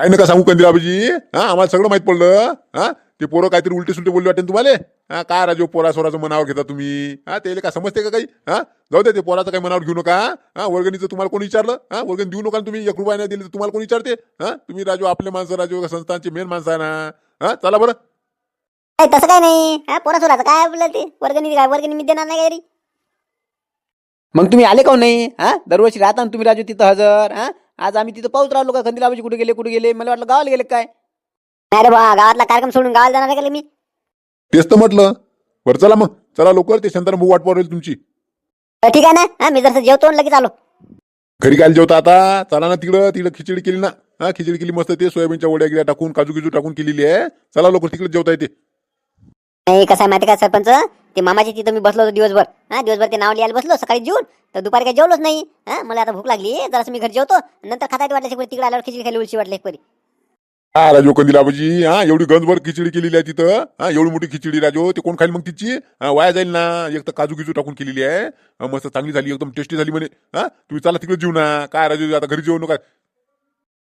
काय नका सांगू कंदिलाबाजी. हा आम्हाला सगळं माहित पडलं. हा ते पोरं काहीतरी उलटे सुलटे बोलले वाटेल तुम्हाला. हा काय राजू पोरा सोराचं मनावर घेता तुम्ही. हा त्याला काय समजते का काही. हा जाऊ दे ते पोराचं काही मनावर घेऊ नका. हा वर्गणीचं तुम्हाला कोणी विचारलं. हा वर्गणी देऊ नका तुम्ही. 1 रुपया नाही दिली तर तुम्हाला कोणी विचारते. हा तुम्ही राजू आपले माणसं राजू संस्थांचे मेन माणसं आहे ना. हा चला बरं. तसं काय नाही. हा पोरा सोराचं काय आपलं ते वर्गणी काय वर्गणी मी देणार नाही काय रे. मग तुम्ही आले का नाही? हा दरवर्षी राहता ना तुम्ही राजू तिथं हजर. हा आज आम्ही तिथं पाहत राहिलो का कंदिलाबाजी कुठे गेले मला वाटलं गावाला गेले काय. नाही रे बा गावातला कार्यक्रम सोडून गावाला जाणार आहे का मी. तेच तर म्हटलं. बरं चला मग चला लवकर. ते शंतनू भाऊ वाट पाहू तुमची. ठीक आहे ना. हा मी जसं जेवतो आणि लगेच आलो. घरी काय जेवता आता. चला ना तिकडं तिकडं खिचडी केली ना. हा खिचडी केली मस्त. ते सोयाबीनच्या वड्या गिड्या टाकून काजू गिजू टाकून केलेली आहे. चला लवकर तिकडे जेवता येते. नाही कसं आहे माहिती का सरपंच. ते मामाची तिथं मी बसलो होतो दिवसभर. हा दिवसभर ते नाव लिहायला बसलो सकाळी जेवून. तर दुपारी काही जेवलोच नाही. हा मला आता भूक लागली जरासं मी घरी जेवतो. नंतर खाता येते वाटलं तिकडे आल्यावर खिचडी खाली उलशी वाटली एक परी. हा राजू कंदिलाबाजी. हा एवढी गंजभर खिचडी केलेली आहे तिथं. हा एवढी मोठी खिचडी राजू. ते कोण खाईल मग तिची. वाया जाईल ना. एक तर काजू गिजू टाकून केलेली आहे. मस्त चांगली झाली एकदम टेस्टी झाली म्हणे. हा तुम्ही चला तिकडे जेवू ना. काय राजू आता घरी जेवू नका.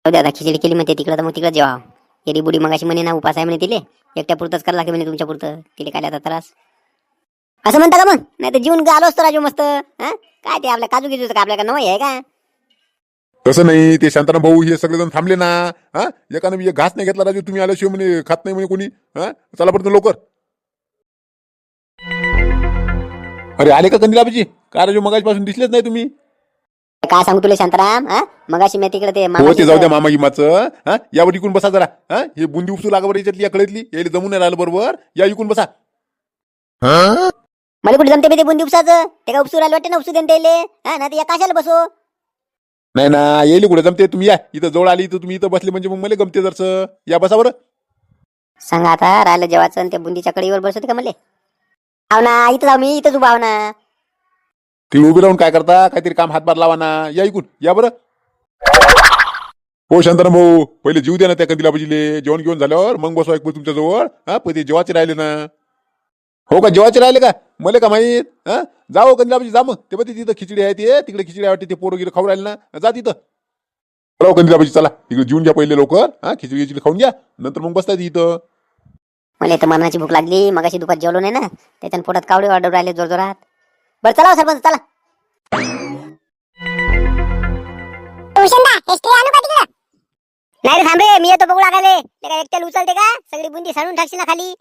आता खिचडी केली म्हणते तिकडं तर मग तिकडे जेवा. एरी बुडी मगाशी म्हणे ना उपास आहे म्हणे तिले. एकट्या पुरतच करायला लागते म्हणे तुमच्या पुरतं. तिले काय आता त्रास असं म्हणता का मग. नाही तर जीवन आलो असतो राजू मस्त. हा काय ते आपल्या काजू गिजूचं का आपल्या का नवं आहे का. तसं नाही. ते शांताराम भाऊ हे सगळेजण थांबले ना. हा एकानं मी एक घास नाही घेतला राजू. तुम्ही आल्याशिवाय म्हणे खात नाही म्हणे कोणी. हा चला बरं लवकर. अरे आले का कंदिलाबाजी. काय राजू मगाचपासून दिसलेच नाही तुम्ही. काय सांगू तुला शांताराम. हा मगाशी मी तिकडे ते हो ते जाऊ द्या मामा गिमाचं. हा यावर इकून बसा जरा. हा हे बुंदी उपसू लागा बरं याच्यातली या कळतली यायला जमून नाही राहिलं बरोबर. या इकून बसा. मला कुठे जमते ते बुंदी उपसाचं. ते का उपसू राहिलं वाटते ना उपसू देते. हा ना ते या काशाला बसो. नाही ना येईल कुठे जमते. तुम्ही या इथं जवळ आली तर तुम्ही इथं बसले म्हणजे मग मला गमते जरसं. या बसा बरं. सांगा आता राहिलं जेवाचं आणि त्या बुंदीच्या कडीवर बसवते का मला. आव ना इथं जाऊ मी इथंच उभा आहो ना. ती उभी राहून काय करता. काहीतरी काम हातभार लावा ना. या इकून या बरं. हो शांताराम भाऊ पहिले जीव द्या ना त्या कंदिलाबाजीले. जेवण घेऊन झाल्यावर मग बसवा एक तुमच्या जवळ. हा पण ते जेवाचे राहिले ना. हो का जेवाचे राहिले का. मला का माहित. हा जाओ कंदिलाबाजी जा मग. ते पण तिथं खिचडी आहे ते तिकडे खिचडी आहे वाटते. ते पोरं गिरं खाऊ राहिले ना. जा तिथं. चला कंदिलाबाजी चला तिकडे जेवून घ्या पहिले लवकर. हा खिचडी खिचडी खाऊन घ्या. नंतर मग बसता इथं. मला तर मरणाची भूक लागली. मगाशी दुपार जेवलो नाही ना. त्याच्यानं पोटात कावडे ऑर्डर राहिले जोर जोरात. बरं चला सरपंच चला. नाही रे थांबे मी येतो बघू लागाले. ते काय एकट्याला उचलते का. सगळी बुंदी सांडून टाकशील ना खाली.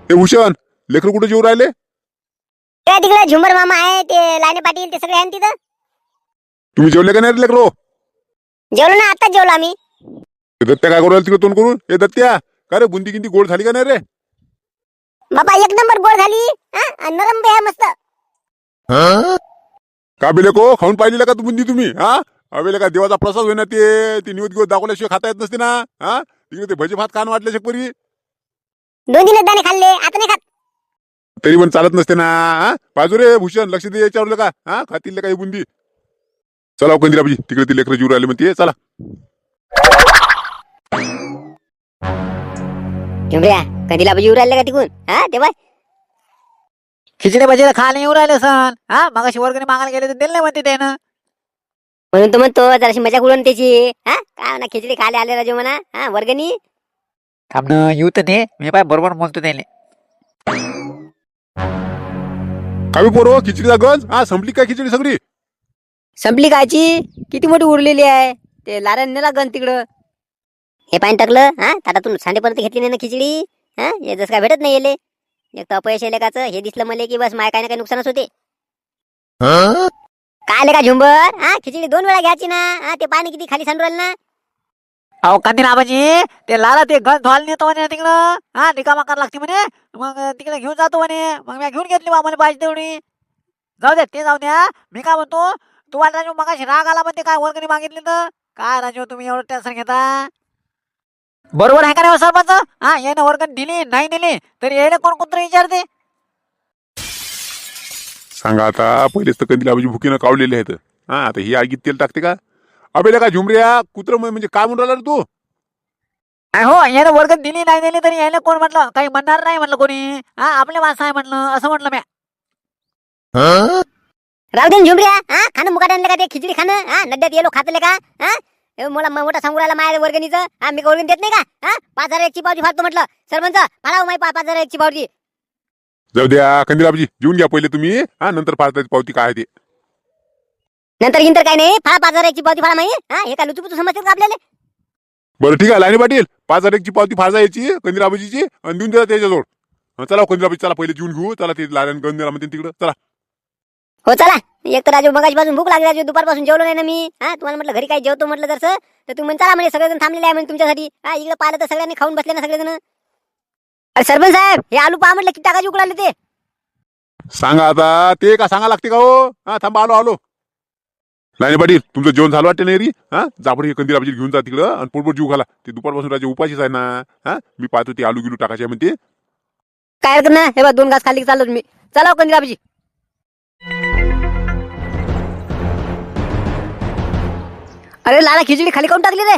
हे भूषण लेकरं कुठे जेवू राहिले. काय तिकडे झुंबर मामा आहे ते लाईने पाटील ते सगळे आहे ना तिथं. तुम्ही जेवले का नाही रे लेकरो. जेवलो ना आताच जेवलो आम्ही. दत्त्या काय करू राहिले तिकडे तोंड करून. हे दत्त्या का रे बुंदी गिंदी गोड झाली का नाही रे. बाबा एक नंबर गोड झाली. हा आणि नरम बी आहे मस्त. का बिले को खाऊन पाहिलेलं का तू बुंदी तुम्ही. हा अवेले का देवाचा प्रसाद होईना. ते निवत गिवत दाखवल्याशिवाय खाता येत नसते ना. हा तिकडे ते भजी भात खाण वाटले शेकपरी. 2 दाणे खाल्ले आता नाही खात. तरी पण चालत नसते ना. हा बाजू रे भूषण लक्ष दे याच्यावर का. हा खातील का ही बुंदी. चला कंदिलाबाजी तिकडे ते लेकरं जीव राहिले म्हणते चला. झुंबऱ्या कंदीला येऊ राहिले का तिकून. हा तेव्हा खिचडी भजीला खायला येऊ राहिले सण. हा मगाशी वर्गणी मागायला गेले तर दिलं नाही म्हणते त्यानं. म्हणून तो म्हणतो जराशी मजा उडवून त्याची. हा काय म्हणा खिचडी खायला आले राजू म्हणा. हा वर्गणी थांबणं येऊ तर ते मी पाय बरोबर बोलतो त्याने. काय पोरो खिचडीचा गंज. हा संपली काय खिचडी सगळी. संपली कायची. किती मोठी उरलेली आहे. ते लाऱ्याने नेला गण तिकडं. हे पाणी टाकलं. हा ताटातून सांडेपर्यंत घेतली नाही ना खिचडी. हा हे जसं काय भेटत नाही येले. एक तर अपयश येले काच हे दिसलं मला की बस माय काय ना काही नुकसानच होते. काय आले का झुंबर. हा खिचडी 2 वेळा घ्यायची ना. हा ते पाणी किती खाली सांडू राहिलं ना. अहो कंदिलाबाजी ते लाला ते गंज धुवायला नेतो म्हणे तिकडं. हा रिकामा करायला लागते म्हणे. मग तिकडे घेऊन जातो म्हणे. मग मी घेऊन घेतली बा मला पाहिजे तेवढी. जाऊ द्या ते जाऊ द्या. मी काय म्हणतो तुम्हाला राजू मगाशी राग आला म्हणते काय वर्गणी मागितली तर. काय राजू तुम्ही एवढं टेन्शन घेता. बरोबर आहे का नाही सरपंच. हा याने वर्गणी दिली नाही दिली तरी यायला कोण कोणतरी विचारते. सांगा आता पहिलेच तर कंदिलाबाजी भुकीनं कावलेले आहेत. हा आता ही आगीत तेल टाकते का. अबेला का झुमऱ्या कुत्र म्हणजे काय म्हणून राहिला रे तू. हो याने वर्गणी दिली नाही दिली तरी यायला कोण म्हटलं काही म्हणणार नाही म्हटलं कोणी. हा आपले माणसं आहे म्हटलं असं म्हटलं मी. राहू दे ना झुमऱ्या, हा खाणं मुकाट आणलं का ते खिचडी खाणं, हा नड्यात येलो खातले का, हा मला मोठा सांगू राहिला माझ्या वर्गणीचं, हा मी वर्गणी देत नाही का, हा 5,000 एकची पावती फाडतो म्हटलं सरपंच, फाडावं माही 5,000 एकची पावती. जाऊ द्या कंदिलाबाजी, जेवून घ्या पहिले तुम्ही, हा नंतर फाळताची पावती काय आहे ते. नंतर इंतर काय नाही, फाडा 5,000 एकची पावती फाडा माही, हा हे काय लुचुपुचू समजतात का आपल्याला. बरं ठीक आहे लाईनी पाटील, 5,000 एकची पावती फाळजा यायची कंदिलाबाजीची आणि देऊन द्या त्याच्याजवळ. चला कंदिलाबाजी, चला पहिले जेवून घेऊ, चला ते लाऱ्यान कंदिला म्हणते तिकडं चला. हो चला. एक तर राजू मगाशी पासून भूक लागली, राजू दुपारपासून जेवलो नाही ना मी, हा तुम्हाला म्हटलं घरी काही जेवतो म्हटलं जसं, तर तुम्ही चला म्हणजे सगळेजण थांबलेले आहे म्हणजे तुमच्यासाठी, हा इकडे पाहिलं तर सगळ्यांनी खाऊन बसले ना सगळेजण. अरे सरपंच साहेब, हे आलू पहा म्हटलं किती टाकायचे उकळाले ते. सांगा आता ते का सांगा लागते का हो, हा थांबा आलो आलो. लाईनी पाटील तुमचं जेवण झालं वाटतं नाही री, हा जापड हे कंदिलाबाजी घेऊन जा तिकडं आणि पोटपोट जीव घाला, ते दुपारपासून राजा उपाशीच आहे ना. हा मी पाहतो ते आलू गिलू टाकायचे म्हणते. काय हरकत ना, हे बघ 2 घास खाल्ली की चाललो तुम्ही, चला कंदिलाबाजी. अरे लाला खिचडी खाली काऊन टाकली रे.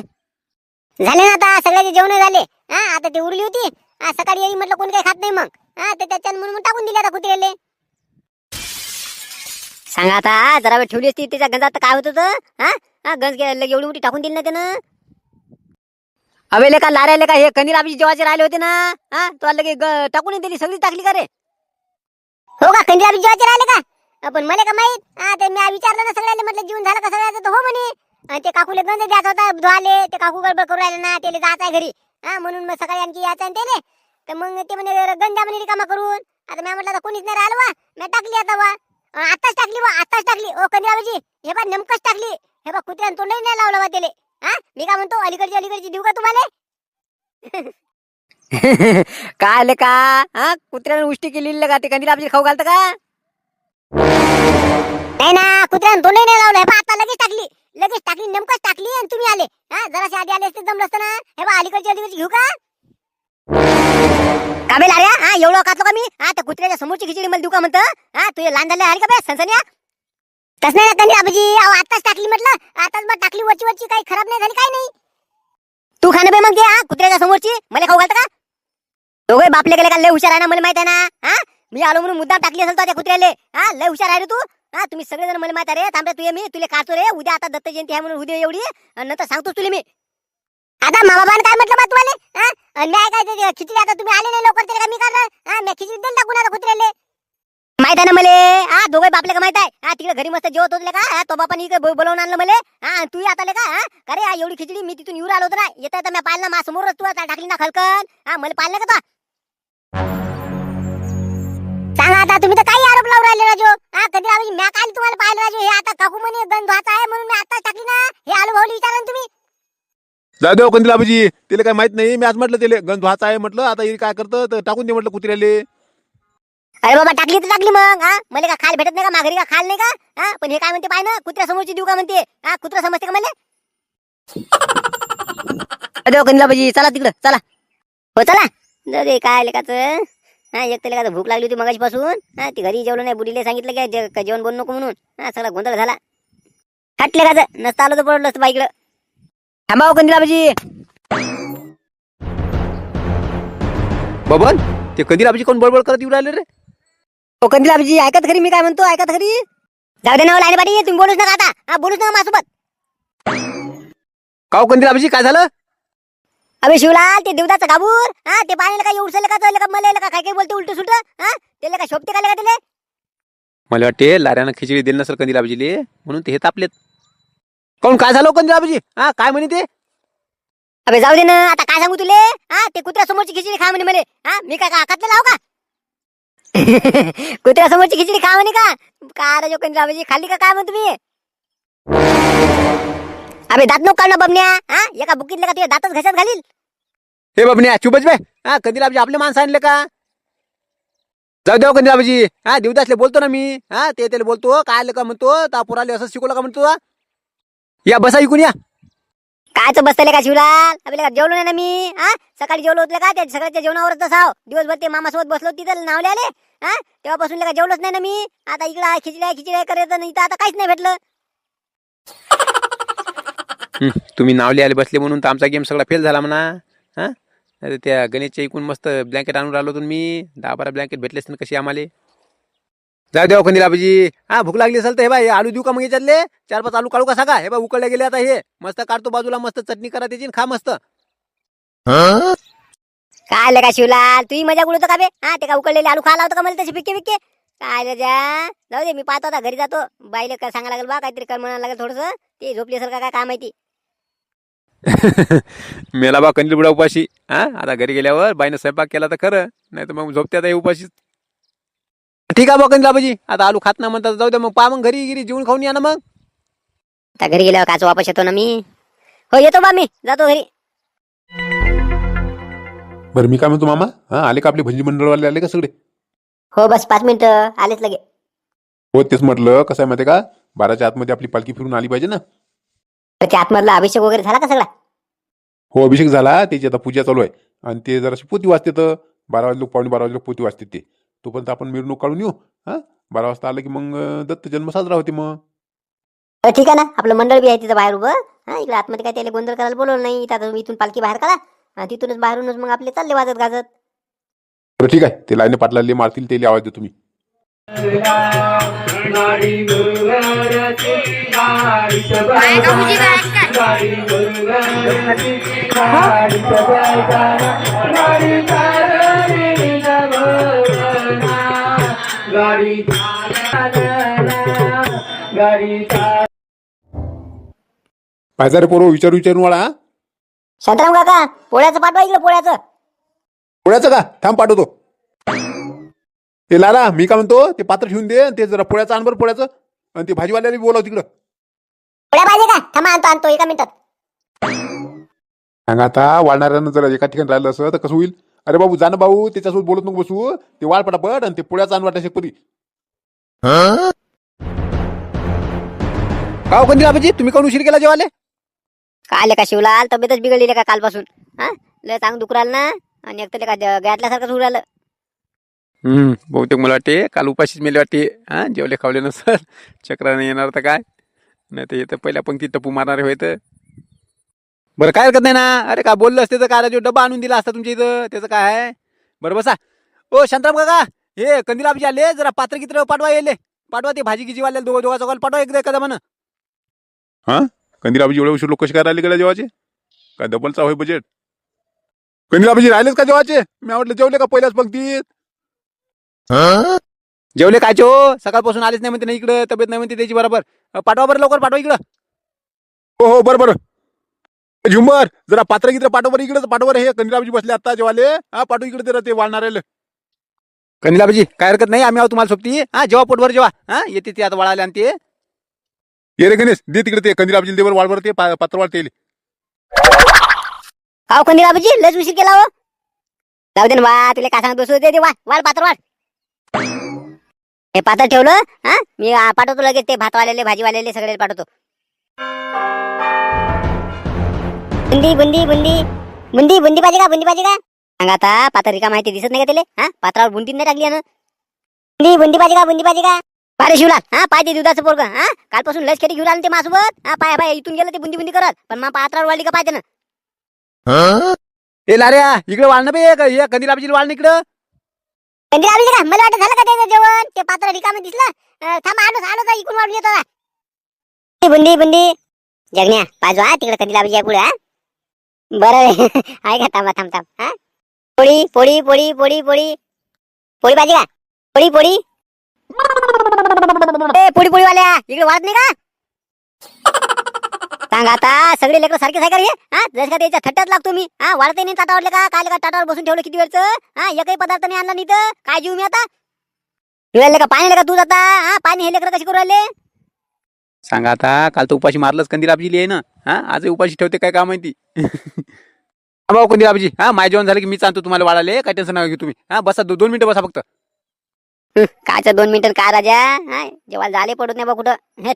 झाले ना आता सगळ्याचे जेवण झाले, हा आता ती उरली होती, हा सकाळी येई म्हटलं कोणी काही खात नाही मग, हा तर त्याच्यानं म्हणून टाकून दिली आता कुत्र्याले. सांगा आता, जरा वेळ ठेवली असती त्याच्या गंजात तर काय होत होतं, हा गंज एवढी मोठी टाकून दिली ना त्यानं. अवेले का लारायले का हे कंदिलाबाजी जेवायचे राहिले होते ना, हा तो लगे टाकून दिली, सगळी टाकली का रे. हो का कंदिलाबाजी जेवायचे राहिले का, पण मला का माहित, हा ते मी विचारलं ना सगळ्याला, म्हटलं जेवण झालं का सगळ्याचं, तर हो म्हणे. आणि ते काकूले गंज द्यायचा होता धुवाले, ते काकू गडबड करू राहिले ना, त्याला जायचं आहे घरी, हा म्हणून मग सकाळी आणखी यायचं आहे त्याले, तर मग ते म्हणे गंजा म्हणे रिकामा करून. आता मी म्हटलं आता कोणीच नाही राहिलं वा, मी टाकली आता वा, आताच टाकली वा, आताच टाकली. ओ कंदिलाबाजी हे बा नेमकंच टाकली, हे बा कुत्र्यानं तोंडही नाही लावलं वा त्याले. हा मी काय म्हणतो, अलीकडची देऊ का तुम्हाला. काय आले का, हा कुत्र्यानं उष्टी केलेली का ते कंदिलाबाजी खाऊ घालतं का. नाही ना, कुत्र्यानं तोंडही नाही लावलं, हे बा आता लगेच टाकली नेमकंच टाकली आणि तुम्ही आले, हा जरासे आधी आले असते जमलं असतं ना. हे बा अलीकडची घेऊ का. काबेल अरे, हा एवढं खातो का मी, हा त्या कुत्र्याच्या समोरची खिचडी मला देऊ का म्हणतं, हा तुझे लहान झाले आहे का बे सनसन्या. तस नाही कंदिलाबाजी, अहो आताच टाकली म्हटलं, आताच मग टाकली वरची काही खराब नाही झाली काही नाही. तू खाणं बे मग ते, हा कुत्र्याच्या समोरची मला खाऊ घालतं का. दोघे बापले गेले का, लय हुशार आहे ना मला माहित आहे ना. हा मी आलो म्हणून मुद्दाम टाकली असेल तो त्या कुत्र्याले, हा लय हुशार आहे रे तू. हा तुम्ही सगळेजण मला माहित आहे रे, थांबा तू मी तुला काढतो रे उद्या, आता दत्त जयंती आहे म्हणून उद्या एवढी, आणि नंतर सांगतोस तुला मी. आता मामाबान काय म्हटलं बा तुम्हाला, हा आणि मी काय ते खिचडी, आता तुम्ही आले नाही लवकर तरी का मी करणार, हा मी खिचडी देऊन टाकून आता कुत्र्याले. माहित आहे ना मले, हा दोघे बापले का माहित आहे, हा तिकडे घरी मस्त जेवत होते का, हा तो बापाने इकडे बोलावून आणलं मले, हा तू आता आले का, हा अरे हा एवढी खिचडी मी तिथून येऊन आलो होतो ना, येता येता मी पाहिलं ना माझ्या समोरच तू आता टाकली ना खलकन, हा मला पाहिलं का तो. सांगा आता, तुम्ही तर काही आरोप लावून राहिले राजू, हा कंदिलाबाजी मी काय तुम्हाला पाहिलं राजू, हे आता काकू म्हणे गंज भात आहे म्हणून मी आताच टाकली ना, हे आलू भाऊली विचारा ना तुम्ही. जाऊ देव कंदिलाबाजी, त्याला काय माहित नाही, मी आज म्हटलं त्याला गंज व्हायचा आहे म्हटलं, आता हे काय करतं तर टाकून दे म्हटलं कुत्र्याले. अरे बाबा टाकली तर टाकली मग, हा मला का खायला भेटत नाही का, माघारी का खायला नाही का, हा पण हे काय म्हणते पाय ना, कुत्र्या समोरची देऊ का म्हणते, हा कुत्रा समजते का मला. अरे कंदिलाबाजी चला तिकडं चला. हो चला, जाऊ दे काय लेकाच, हा एक तर लेकाच भूक लागली होती मगाशी पासून, हा ती घरी जेवलं नाही, बुडीले सांगितलं की जेवण बनवू नको म्हणून, हा सगळा गोंधळ झाला. हटले का नसतं आलो तर पडलं असतं बाईकडं. थांबा कंदिलाबाजी. बबन, ते कंदिलाबाजी कोण बडबड करत येऊ राहिले रे. ओ कंदिलाबाजी ऐकत खरी, मी काय म्हणतो ऐकत खरी. जाऊ दे ना लाईन पाठी, तुम्ही बोलूच नका आता, हा बोलूच नका माझ्यासोबत. काव कंदिलाबाजी काय झालं. अबे शिवलाल, ते देवदाचं गाबूर, हा ते पाण्याला काय उडसले का का मला का काय काय बोलते उलट सुट, हा त्याला काय शोभते का त्याला. मला वाटते लाऱ्यानं खिचडी दिली नसेल कंदिलाबाजीले, म्हणून ते हे तापलेत. कोण काय झालं कंदिलाबाजी, हा काय म्हणे ते. अबे जाऊ दे ना, आता काय सांगू तुले, हा ते कुत्र्या समोरची खिचडी खा म्हणे मला, हा मी काय खातले लाव का. कुत्र्या समोरची खिचडी खा म्हणे का रे जो कंदिलाबाजी खाल्ली का काय म्हणतो तुम्ही. अबे दात नको काढणं बबन्या, हा एका बुकीतले का तुझ्या दातच घशात घालील. हे बबन्या चुपच बे, हा कंदिलाबाजी आपले माणसं आणले का. जाऊ देव कंदिलाबाजी, हा देवदासले बोलतो ना मी, हा ते त्याला बोलतो काय आलं का म्हणतो, तापुराले असं शिकवलं का म्हणतो. या बसा इकून या. कायच बसतले का शिवलाल, अबे जेवलो नाही ना मी, हा सकाळी जेवलो होतं का, त्या सगळ्याच्या जेवणावरच तसाव दिवसभर ते मामासोबत बसलो तिथं नावले आले, हा तेव्हापासून का जेवलोच नाही ना मी. आता इकडं खिचडी करायचं नाही तर आता काहीच नाही भेटलं. तुम्ही नावले आले बसले म्हणून तर आमचा गेम सगळा फेल झाला म्हणा. हा अरे त्या गणेशच्या इकून मस्त ब्लँकेट आणून राहिलो तुम्ही, 10-12 ब्लँकेट भेटलेच ना कशी आम्हाला. जाऊ द्या कंदील आबाजी. हा भूक लागली असेल तर हे बा हे आलू देऊ का मग याच्यातले 4-5 आलू काढू का सांगा. हे बा उकळले गेले आता हे मस्त काढतो बाजूला मस्त चटणी करा त्याची आणि खा मस्त. काय आलं का शिवलाल तूही मजा उडवतो का बे हा ते का उकडलेले आलू खायला होतं का मला तसे पिक्के पिक्के काय आलं जा जाऊ दे मी पाहतो आता घरी जातो बाईला काय सांगा लागेल बा काहीतरी कर म्हणायला लागेल थोडंसं ते झोपली असेल का काय माहिती. मेला बा कंदील बुडा उपाशी. हा आता घरी गेल्यावर बाईनं स्वयंपाक केला तर खरं नाही तर मग झोपते आता हे उपाशीच. ठीक आहे बा कंदील आबाजी आता आलू खात ना म्हणतात जाऊ द्या मग पा मग घरी गिरी जेवून खाऊन या ना मग. आता घरी गेल्यावर काच वापस येतो ना मी. हो येतो बा मी जातो घरी. बरं मी काय म्हणतो मामा, हा आले का आपले भंजी मंडळवाले आले का सगळे? हो बस 5 मिनिटं आलेच लगे. हो तेच म्हटलं, कसं आहे माहिती आहे का, 12च्या आतमध्ये आपली पालखी फिरून आली पाहिजे ना. तर त्या आतमधला अभिषेक वगैरे झाला का सगळा? हो अभिषेक झाला, त्याची आता पूजा चालू आहे आणि ते जराशी पोती वाजते तर 12 वाजले 12:15 वाजले पोती वाजते ते. तोपर्यंत आपण मिरवणूक काढून येऊ. हा 12 वाजता आलं की मग दत्त जन्म साजरा होते मग. ठीक आहे ना आपलं मंडळ बी आहे तिथं बाहेर उभं. हा इकडे आतमध्ये काय त्याला गोंधळ करायला बोलवलं नाही. इथं इथून पालखी बाहेर काढा आणि तिथूनच बाहेरूनच मग आपले चालले वाजत गाजत. बरं ठीक आहे, ते लाईने पाटलाले मारतील त्याला आवाज देतो मी. पाहिजे रे पोरो, विचारून वाळा. शांताराम काका पोळ्याचं पाठवा इकडे पोळ्याचं. पोळ्याचं का, थांब पाठवतो. ते लाला मी काय म्हणतो, ते पात्र ठेवून दे ते जरा पोळ्याचं आण बरं पोळ्याचं. आणि ते भाजीवाल्याला बोलाव तिकडं. पोळ्या पाहिजे का? थांबा आणतो एका मिनिटात. सांगा आता वाळणाऱ्यानं जरा एका ठिकाणी राहिलं असं तर कसं होईल. अरे बाबू जा ना भाऊ, त्याच्यासोबत बोलत नको बसू. ते वाळ पटापट आणि ते पोळ्याचं आण वाटा शेकपती. का हो कंदील आबाजी तुम्ही कोण उशीर केला जेवाले? काय आले का शिवलाल तब्येतच बिघडली का कालपासून. हा लय चांग दुख राहिलं ना आणि एक तर का गॅटल्यासारखं सुरू राहिलं. बहुतेक मला वाटते काल उपाशीच मेले वाटते. हा जेवले खावले नसर चक्राने येणार तर काय नाही तर येतं पहिल्या पंक्ती टप्पू मारणारे होय तर. बरं काय हरकत नाही ना. अरे का बोललं असते तर काय जो डबा आणून दिला असता तुमच्या इथं त्याचं काय आहे. बरं बसा. ओ शांताराम काका हे कंदील आबाजी आले जरा पात्र कित्र पाठवा येले पाठवा ते भाजी गिजीवाल्या दोघा चौघाला पाठवा एकदा म्हणा. हा कंदील आबाजी एवढे उशीर लोक कसे काय राहिले गेल्या जेवाचे? काय डबलचा होय बजेट? कंदील आबाजी राहिलेच का जेवाचे? मी आवडलं जेवले का पहिल्याच पंक्तीत? जेवले कायचे हो सकाळपासून आलेच नाही म्हणते ना इकडं तब्येत नाही म्हणते त्याची बरोबर. पाठवा बरं लवकर पाठवा इकडं. हो हो बरं बरं. झुंबर जरा पात्र गित्र पाठव बरं इकडे पाठव बरं. हे कंदील आबाजी बसले आता जेवाले. हा पाठव इकडे जरा ते वाळणाऱ्याला. कंदील आबाजी काय हरकत नाही आम्ही आहोत तुम्हाला सोबती. हा जेव्हा पोटभर जेव्हा हा येते ते आता वाळाले आणि ते ये रे गणेश दे तिकडे ते कंदील आबाजी देवर वाळवर ते पात्र वाळते. का कंदील आबाजी लयच उशीर केला हो. जाऊ दे ना वा तुला काय सांगत बसू दे वाढ पात्र वाढ. हे पात्र ठेवलं हा मी पाठवतो लगेच ते भातवालेले भाजीवालेले सगळे पाठवतो. बुंदी बुंदी बुंदी बुंदी बुंदी पाहिजे का बुंदी पाहिजे का? सांगा आता पात्र रिका माहिती दिसत नाही का त्याले. हा पात्रावर बुंदी नाही टाकली ना. बुंदी बुंदी पाहिजे का बुंदी पाहिजे का? पारे शिवलाल हा पाहिजे दुधाचं पोरग. हा कालपासून लस खेळी घेऊन आलं ते माझ्यासोबत. हा पाय इथून गेलं ते बुंदी बुंदी करत पण मग पात्रावर वाढली का पाहिजे ना. ए लाऱ्या इकडे वाळणं बे हे कंदील आबाजी वाळणं इकडं. कंदील आबाजी का? मला वाटत झालं का त्याचं जेवण? ते पात्र रिकामं दिसलं. थांबा आलो इकडून वाढून येतो. बुंदी बुंदी जगण्या पाहिजे हा तिकडे कंदील आबाजी पुढे. हा बरं आहे का थांब हा पोळी पोळी पोळी पोळी पोळी पोळी पाहिजे का? पोळी पोळी पोळी पोळी वाल्या इकडे वाढत नाही का? सांग आता सगळे लेकर सारखे सारखे हे हा जस का त्याच्या थट्ट्यात लागतो मी. हा वाढते नाही ताटावरले का काय का ताटावर बसून ठेवलं किती वेळचं. हा एकही पदार्थ नाही आणला नाही तर काय जीव मी आता. पिवायला का पाणी का तू जाता. हा पाणी हे लेकर कशी करू राहिले. सांगा आता काल तर उपाशी मारलंच कंदील आबाजी आहे ना. हा आज उपाशी ठेवते काय माहिती. भाऊ कंदील आबाजी हा माय जेवण झालं की मी सांगतो तुम्हाला वाढाले काय टेन्शन नका घेऊ तुम्ही. हा बसा 2 मिनिटं बसा फक्त. कायचं 2 मिनिटं काय राजा. हा जेव्हा झाले पडत नाही बा कुठं हे